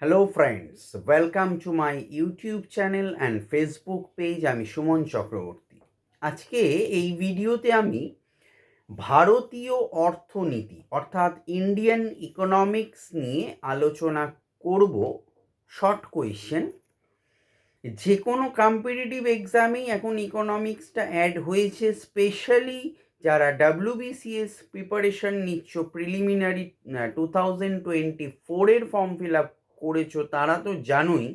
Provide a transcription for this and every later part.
Hello friends, welcome to my YouTube channel and Facebook page. আমি সুমন চক্রবর্তী। আজকে এই ভিডিওতে আমি ভারতীয় অর্থনীতি অর্থাৎ ইন্ডিয়ান ইকোনমিক্স নিয়ে আলোচনা করব। শর্ট কোয়েশ্চেন, যে কোনো কম্পিটিটিভ এক্সামেই এখন ইকোনমিক্সটা অ্যাড হয়েছে। স্পেশালি যারা WBCS প্রিপারেশন নিচ্ছ, প্রিলিমিনারি 2024-এর ফর্ম ফিল আপ করেছো, তারা তো জানোই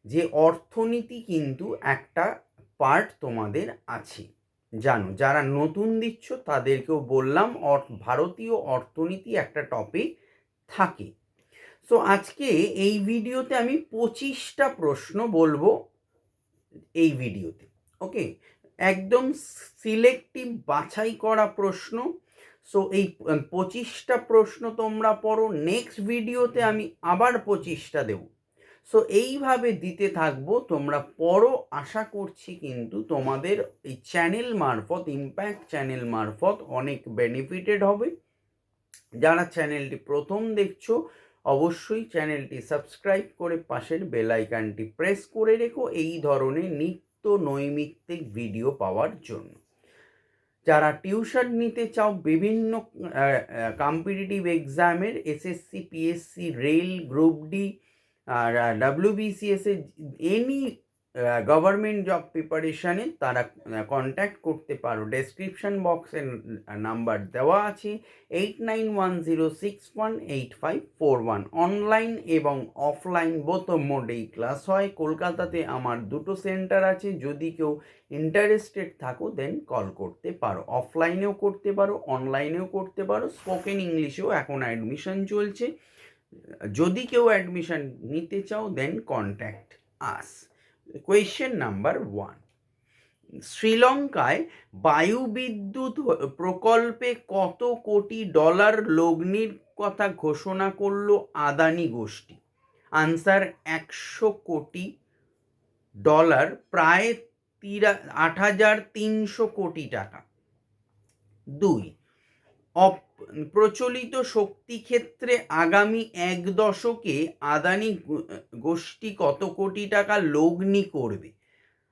যে অর্থনীতি কিন্তু একটা পার্ট তোমাদের আছে। জানো, যারা নতুন দিচ্ছ তাদেরকেও বললাম ভারতীয় অর্থনীতি একটা টপিক থাকে। সো আজকে এই ভিডিওতে আমি 25টা প্রশ্ন বলবো এই ভিডিওতে। ওকে, একদম সিলেক্টিভ বাছাই করা প্রশ্ন। সো এই 25টা প্রশ্ন তোমরা পড়ো, নেক্সট ভিডিওতে আমি আবার 25টা দেবো। সো এইভাবে দিতে থাকবো, তোমরা পড়ো। আশা করছি কিন্তু তোমাদের এই চ্যানেল মারফত, ইম্প্যাক্ট চ্যানেল মারফত অনেক বেনিফিটেড হবে। যারা চ্যানেলটি প্রথম দেখছো অবশ্যই চ্যানেলটি সাবস্ক্রাইব করে পাশের বেল আইকনটি প্রেস করে রেখো এই ধরনের নিত্য নৈমিত্তিক ভিডিও পাওয়ার জন্য। যারা টিউশন নিতে চাও বিভিন্ন কম্পিটিটিভ এক্সামের, SSC, PSC, rail, group D আর WBCS এর এনি গভর্নমেন্ট জব প্রিপারেশানে, তারা কন্ট্যাক্ট করতে পারো। ডেসক্রিপশন বক্সের নাম্বার দেওয়া আছে 8910618541। অনলাইন এবং অফলাইন বোথ মোডেই ক্লাস হয়। কলকাতাতে আমার দুটো সেন্টার আছে, যদি কেউ ইন্টারেস্টেড থাকো দেন কল করতে পারো। অফলাইনেও করতে পারো, অনলাইনেও করতে পারো। স্পোকেন ইংলিশেও এখন অ্যাডমিশন চলছে। যদি কেউ অ্যাডমিশন নিতে চাও দেন কন্ট্যাক্ট আস। কোয়েশ্চেন নাম্বার 1, শ্রীলঙ্কায় বায়ুবিদ্যুৎ প্রকল্পে কত কোটি ডলার লগ্নির কথা ঘোষণা করলো আদানি গোষ্ঠী? আনসার 100 কোটি ডলার, প্রায় 8,300 কোটি টাকা। 2, প্রচলিত শক্তি ক্ষেত্রে আগামী 1 দশকে আদানি গোষ্ঠী কত কোটি টাকা লগ্নি করবে?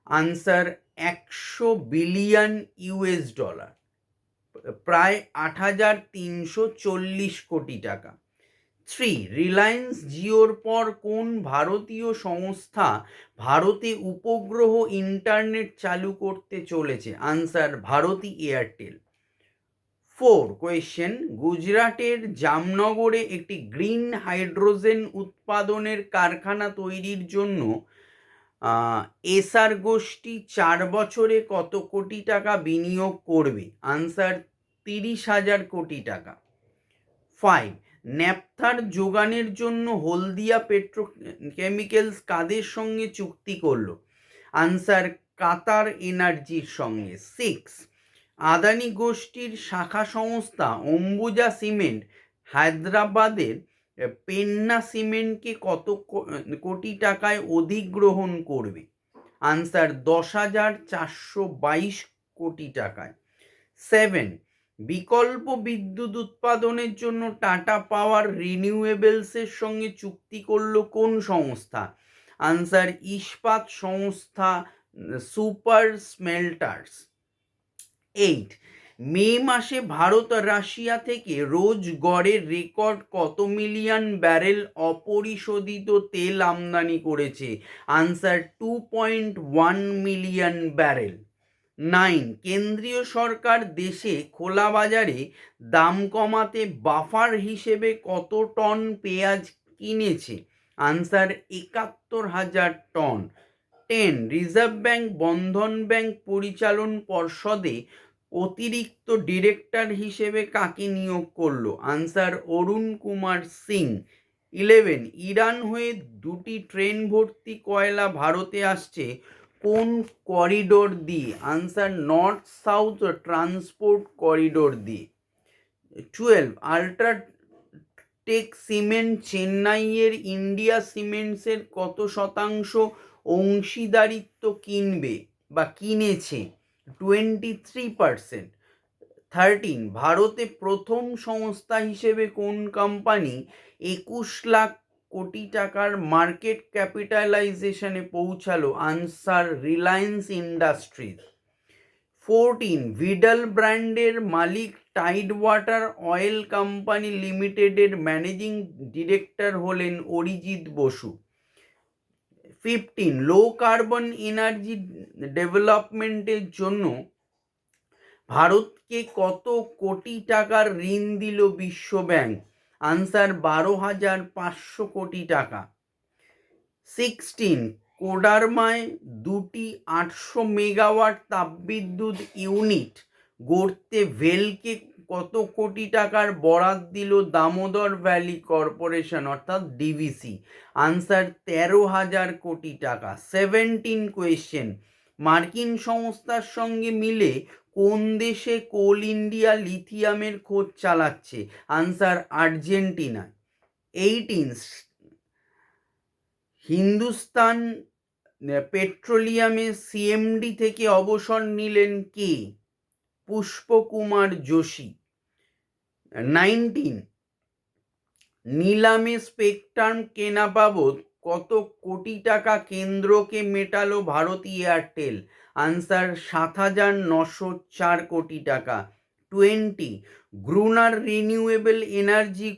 আনসার 100 বিলিয়ন US ডলার, প্রায় 8,340 কোটি টাকা। 3, রিলায়েন্স জিওর পর কোন ভারতীয় সংস্থা ভারতে উপগ্রহ ইন্টারনেট চালু করতে চলেছে? Answer Bharati Airtel. 4, কোয়েশ্চেন, গুজরাটের জামনগরে একটি গ্রিন হাইড্রোজেন উৎপাদনের কারখানা তৈরির জন্য এসআর গোষ্ঠী 4 বছরে কত কোটি টাকা বিনিয়োগ করবে? আনসার 30,000 কোটি টাকা। 5, ন্যাপথার যোগানের জন্য হলদিয়া পেট্রোকেমিক্যালস কাদের সঙ্গে চুক্তি করলো? আনসার কাতার এনার্জির সঙ্গে। 6, আদানি গোষ্ঠীর শাখা সংস্থা অম্বুজা সিমেন্ট হায়দ্রাবাদের পেন্না সিমেন্টকে কত কোটি টাকায় অধিগ্রহণ করবে? আনসার 10,422 কোটি টাকায়। 7, বিকল্প বিদ্যুৎ উৎপাদনের জন্য টাটা পাওয়ার রিনিউয়েবলসের সঙ্গে চুক্তি করলো কোন সংস্থা? আনসার ইস্পাত সংস্থা সুপার স্মেল্টার্স। 8, মে মাসে ভারত রাশিয়া থেকে রোজ গড়ে রেকর্ড কত মিলিয়ন ব্যারেল অপরিশোধিত তেল আমদানি করেছে? Answer 2.1 million barrel. 9, কেন্দ্রীয় সরকার দেশে খোলা বাজারে দাম কমাতে বাফার হিসেবে কত টন পেঁয়াজ কিনেছে? আনসার 71,000 টন। 10, রিজার্ভ ব্যাংক বন্ধন ব্যাংক পরিচালন পর্ষদে অতিরিক্ত ডিরেক্টর হিসেবে কাকে নিয়োগ করলো? আনসার অরুণ কুমার সিং। 11, ইরান হয়ে 2টি ট্রেন ভর্তি কয়লা ভারতে আসছে কোন করিডোর দিয়ে? Answer north south transport corridor দিয়ে। 12, আল্ট্রাটেক সিমেন্ট চেন্নাইয়ের ইন্ডিয়া সিমেন্টসের কত শতাংশ অংশীদারিত্ব কিনবে বা কিনেছে? 23%। 13, ভারতে প্রথম সংস্থা হিসেবে কোন কোম্পানি 21 লাখ কোটি টাকার মার্কেট ক্যাপিটালাইজেশনে পৌঁছালো? Answer Reliance industries. 14 ভিডাল ব্র্যান্ডের মালিক টাইড ওয়াটার অয়েল কোম্পানি লিমিটেডের ম্যানেজিং ডিরেক্টর হলেন Arijit Basu. 15 low carbon energy ডেভেলপমেন্টের জন্য ভারতকে কত কোটি টাকার ঋণ দিল বিশ্ব ব্যাংক? আনসার 12,500 কোটি টাকা। 16 কোডারমায় 2টি 800 মেগাওয়াট তাপবিদ্যুৎ ইউনিট গড়তে ভেলকে কত কোটি টাকার বরাদ্দ দিল দামোদর ভ্যালি কর্পোরেশন অর্থাৎ ডিভিসি? আনসার 13,000 কোটি টাকা। 17 কোয়েশ্চেন, মার্কিন সংস্থার সঙ্গে মিলে কোন দেশে কোল ইন্ডিয়া লিথিয়ামের খোঁজ চালাচ্ছে? Answer Argentina. 18 হিন্দুস্তান পেট্রোলিয়ামের সিএমডি থেকে অবসর নিলেন কে? পুষ্পকুমার যোশী। 19 নিলামে স্পেকট্রাম কেনা বাবদ কত কোটি টাকা কেন্দ্রকে মেটালো ভারতী এয়ারটেল? আনসার 7,904 কোটি টাকা। 20 গ্রুনার রিনিউয়েবল এনার্জি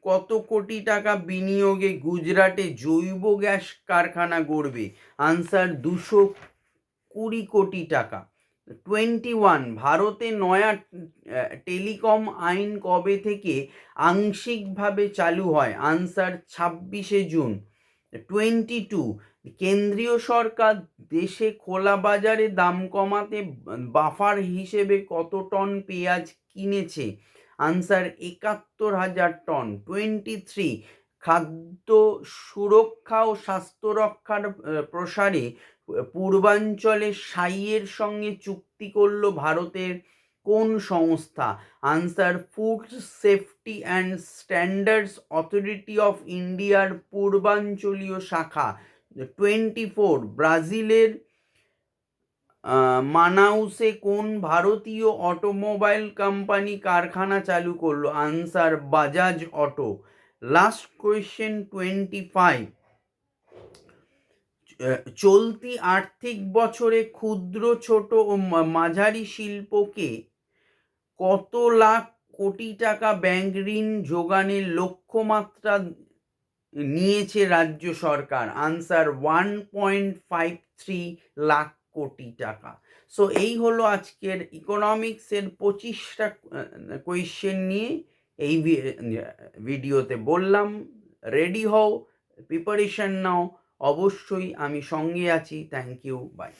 কত কোটি টাকা বিনিয়োগে গুজরাটে জৈব গ্যাস কারখানা গড়বে? আনসার 220 কোটি টাকা। 21 ভারতে নয়া টেলিকম আইন কবে থেকে আংশিকভাবে চালু হয়? Answer 26 June. 22 কেন্দ্রীয় সরকার দেশে খোলা বাজারে দাম কমাতে বাফার হিসেবে কত টন পেঁয়াজ কিনেছে? Answer 71,000 ton. 23 খাদ্য সুরক্ষা ও স্বাস্থ্য রক্ষার প্রসারে পূর্বাঞ্চলে সাইয়ের সঙ্গে চুক্তি করল ভারতের কোন সংস্থা? Answer food safety and standards authority of ইন্ডিয়ার পূর্বাঞ্চলীয় শাখা। 24 ব্রাজিলের মানাউসে কোন ভারতীয় অটোমোবাইল কোম্পানি কারখানা চালু করলো? Answer Bajaj auto. Last question 25 চলতি আর্থিক বছরে ক্ষুদ্র ছোট ও মাঝারি শিল্পকে কত লাখ কোটি টাকা ব্যাংক ঋণ যোগানের লক্ষ্যমাত্রা নিয়েছে রাজ্য সরকার? আনসার 1.53 লাখ কোটি টাকা। সো এই হলো আজকের ইকোনমিক্সের 25টা কোয়েশ্চেন নিয়ে এই ভিডিওতে বললাম। রেডি হও, প্রিপারেশন নাও, অবশ্যই আমি সঙ্গে আছি। Thank you, by.